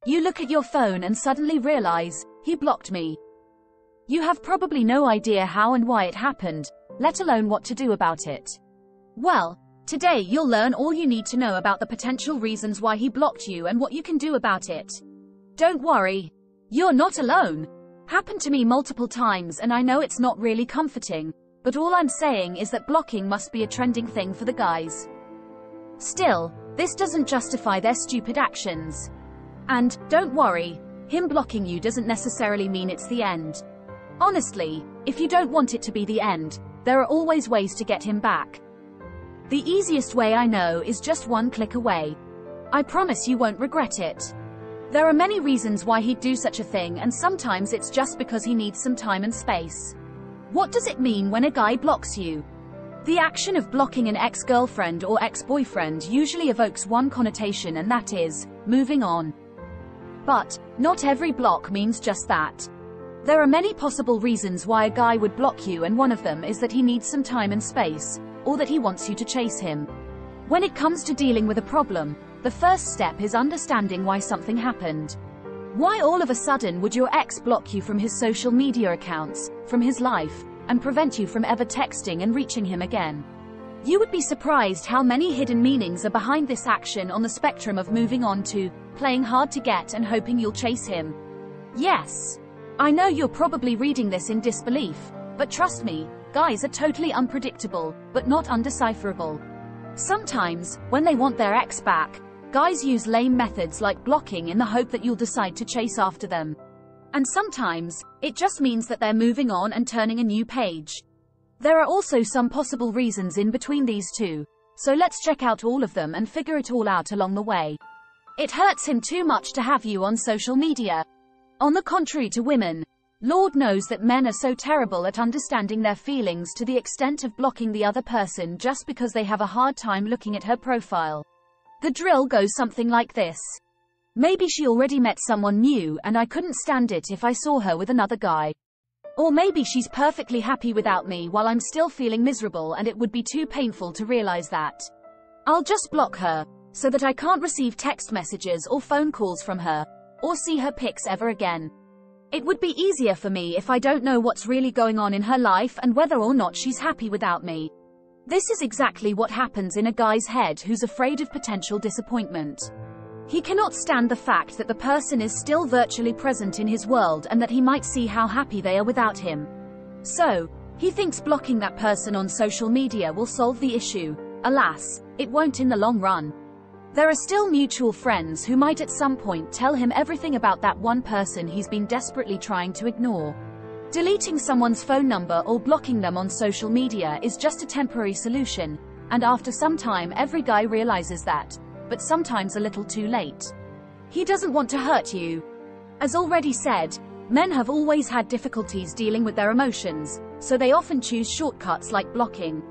You look at your phone and suddenly realize, he blocked me. You have probably no idea how and why it happened, let alone what to do about it. Well, today you'll learn all you need to know about the potential reasons why he blocked you and what you can do about it. Don't worry. You're not alone. Happened to me multiple times and I know it's not really comforting, but all I'm saying is that blocking must be a trending thing for the guys. Still, this doesn't justify their stupid actions. And, don't worry, him blocking you doesn't necessarily mean it's the end. Honestly, if you don't want it to be the end, there are always ways to get him back. The easiest way I know is just one click away. I promise you won't regret it. There are many reasons why he'd do such a thing, and sometimes it's just because he needs some time and space. What does it mean when a guy blocks you? The action of blocking an ex-girlfriend or ex-boyfriend usually evokes one connotation, and that is, moving on. But, not every block means just that. There are many possible reasons why a guy would block you, and one of them is that he needs some time and space, or that he wants you to chase him. When it comes to dealing with a problem, the first step is understanding why something happened. Why all of a sudden would your ex block you from his social media accounts, from his life, and prevent you from ever texting and reaching him again? You would be surprised how many hidden meanings are behind this action, on the spectrum of moving on to playing hard to get and hoping you'll chase him. Yes, I know you're probably reading this in disbelief, but trust me, guys are totally unpredictable, but not undecipherable. Sometimes, when they want their ex back, guys use lame methods like blocking in the hope that you'll decide to chase after them. And sometimes, it just means that they're moving on and turning a new page. There are also some possible reasons in between these two, so let's check out all of them and figure it all out along the way. It hurts him too much to have you on social media. On the contrary to women, Lord knows that men are so terrible at understanding their feelings to the extent of blocking the other person just because they have a hard time looking at her profile. The drill goes something like this. Maybe she already met someone new and I couldn't stand it if I saw her with another guy. Or maybe she's perfectly happy without me while I'm still feeling miserable and it would be too painful to realize that. I'll just block her, so that I can't receive text messages or phone calls from her, or see her pics ever again. It would be easier for me if I don't know what's really going on in her life and whether or not she's happy without me. This is exactly what happens in a guy's head who's afraid of potential disappointment. He cannot stand the fact that the person is still virtually present in his world and that he might see how happy they are without him. So, he thinks blocking that person on social media will solve the issue. Alas, it won't in the long run. There are still mutual friends who might at some point tell him everything about that one person he's been desperately trying to ignore. Deleting someone's phone number or blocking them on social media is just a temporary solution, and after some time every guy realizes that, but sometimes a little too late. He doesn't want to hurt you. As already said, men have always had difficulties dealing with their emotions, so they often choose shortcuts like blocking.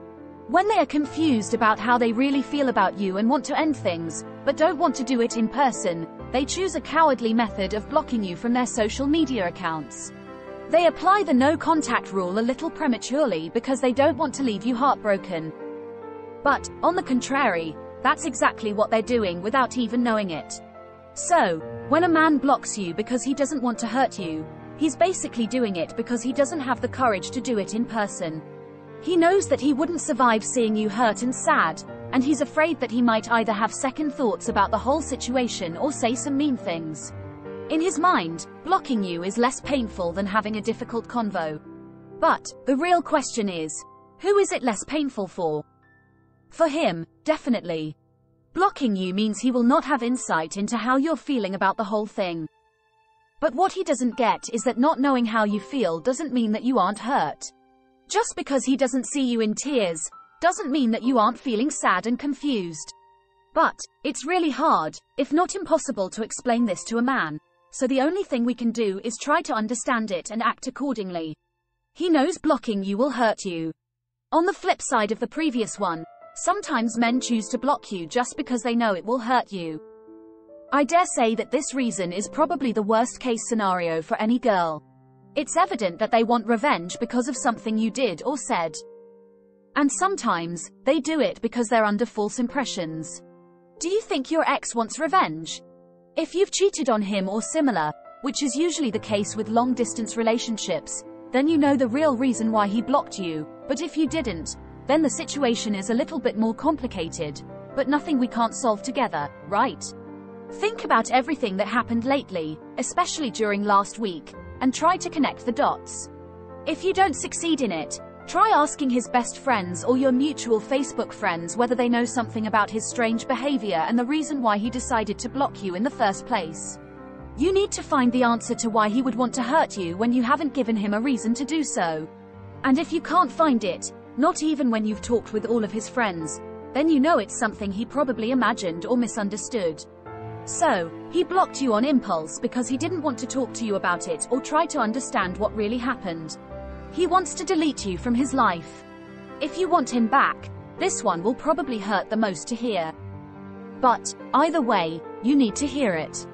When they are confused about how they really feel about you and want to end things, but don't want to do it in person, they choose a cowardly method of blocking you from their social media accounts. They apply the no-contact rule a little prematurely because they don't want to leave you heartbroken. But, on the contrary, that's exactly what they're doing without even knowing it. So, when a man blocks you because he doesn't want to hurt you, he's basically doing it because he doesn't have the courage to do it in person. He knows that he wouldn't survive seeing you hurt and sad, and he's afraid that he might either have second thoughts about the whole situation or say some mean things. In his mind, blocking you is less painful than having a difficult convo. But, the real question is, who is it less painful for? For him, definitely. Blocking you means he will not have insight into how you're feeling about the whole thing. But what he doesn't get is that not knowing how you feel doesn't mean that you aren't hurt. Just because he doesn't see you in tears, doesn't mean that you aren't feeling sad and confused. But, it's really hard, if not impossible, to explain this to a man, so the only thing we can do is try to understand it and act accordingly. He knows blocking you will hurt you. On the flip side of the previous one, sometimes men choose to block you just because they know it will hurt you. I dare say that this reason is probably the worst case scenario for any girl. It's evident that they want revenge because of something you did or said. And sometimes, they do it because they're under false impressions. Do you think your ex wants revenge? If you've cheated on him or similar, which is usually the case with long-distance relationships, then you know the real reason why he blocked you. But if you didn't, then the situation is a little bit more complicated, but nothing we can't solve together, right? Think about everything that happened lately, especially during last week, and try to connect the dots. If you don't succeed in it, try asking his best friends or your mutual Facebook friends whether they know something about his strange behavior and the reason why he decided to block you in the first place. You need to find the answer to why he would want to hurt you when you haven't given him a reason to do so. And if you can't find it, not even when you've talked with all of his friends, then you know it's something he probably imagined or misunderstood. So, he blocked you on impulse because he didn't want to talk to you about it or try to understand what really happened. He wants to delete you from his life. If you want him back, this one will probably hurt the most to hear. But, either way, you need to hear it.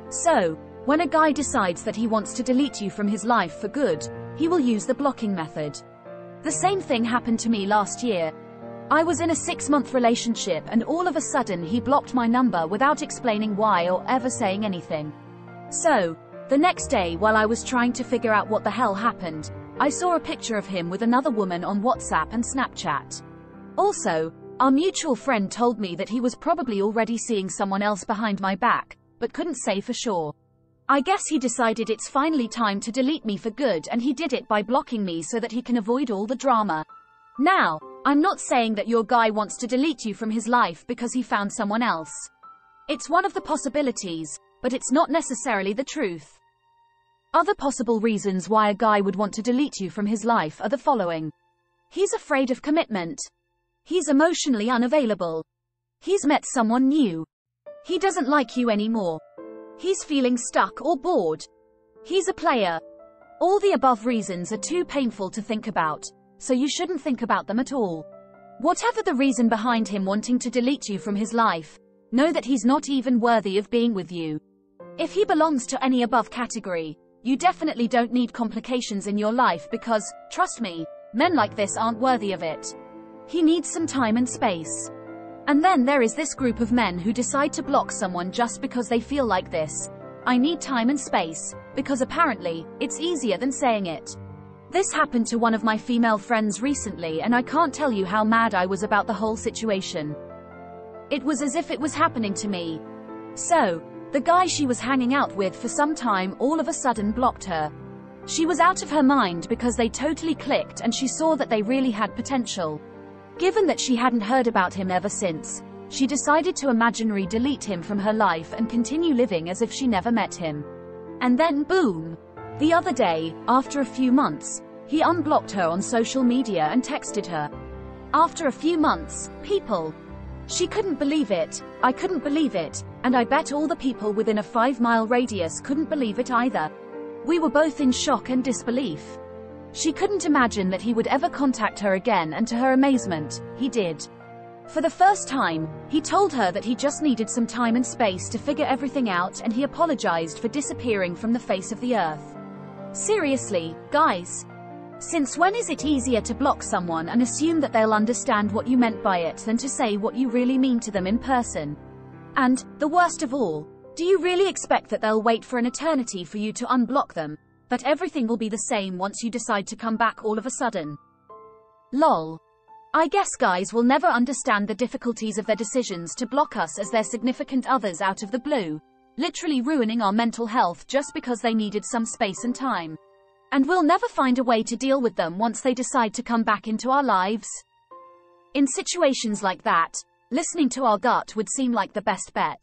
So, when a guy decides that he wants to delete you from his life for good, he will use the blocking method. The same thing happened to me last year. I was in a 6-month relationship and all of a sudden he blocked my number without explaining why or ever saying anything. So, the next day while I was trying to figure out what the hell happened, I saw a picture of him with another woman on WhatsApp and Snapchat. Also, our mutual friend told me that he was probably already seeing someone else behind my back, but couldn't say for sure. I guess he decided it's finally time to delete me for good, and he did it by blocking me so that he can avoid all the drama. Now, I'm not saying that your guy wants to delete you from his life because he found someone else. It's one of the possibilities, but it's not necessarily the truth. Other possible reasons why a guy would want to delete you from his life are the following. He's afraid of commitment. He's emotionally unavailable. He's met someone new. He doesn't like you anymore. He's feeling stuck or bored. He's a player. All the above reasons are too painful to think about, so you shouldn't think about them at all. Whatever the reason behind him wanting to delete you from his life, know that he's not even worthy of being with you. If he belongs to any above category, you definitely don't need complications in your life because, trust me, men like this aren't worthy of it. He needs some time and space. And then there is this group of men who decide to block someone just because they feel like this. I need time and space, because apparently, it's easier than saying it. This happened to one of my female friends recently and I can't tell you how mad I was about the whole situation. It was as if it was happening to me. So, the guy she was hanging out with for some time all of a sudden blocked her. She was out of her mind because they totally clicked and she saw that they really had potential. Given that she hadn't heard about him ever since, she decided to imaginary delete him from her life and continue living as if she never met him. And then boom! The other day, after a few months, he unblocked her on social media and texted her. After a few months, people. She couldn't believe it, I couldn't believe it, and I bet all the people within a 5-mile radius couldn't believe it either. We were both in shock and disbelief. She couldn't imagine that he would ever contact her again, and to her amazement, he did. For the first time, he told her that he just needed some time and space to figure everything out, and he apologized for disappearing from the face of the earth. Seriously, guys. Since when is it easier to block someone and assume that they'll understand what you meant by it than to say what you really mean to them in person? And, the worst of all, do you really expect that they'll wait for an eternity for you to unblock them? That everything will be the same once you decide to come back all of a sudden? Lol. I guess guys will never understand the difficulties of their decisions to block us as their significant others out of the blue, literally ruining our mental health just because they needed some space and time. And we'll never find a way to deal with them once they decide to come back into our lives. In situations like that, listening to our gut would seem like the best bet.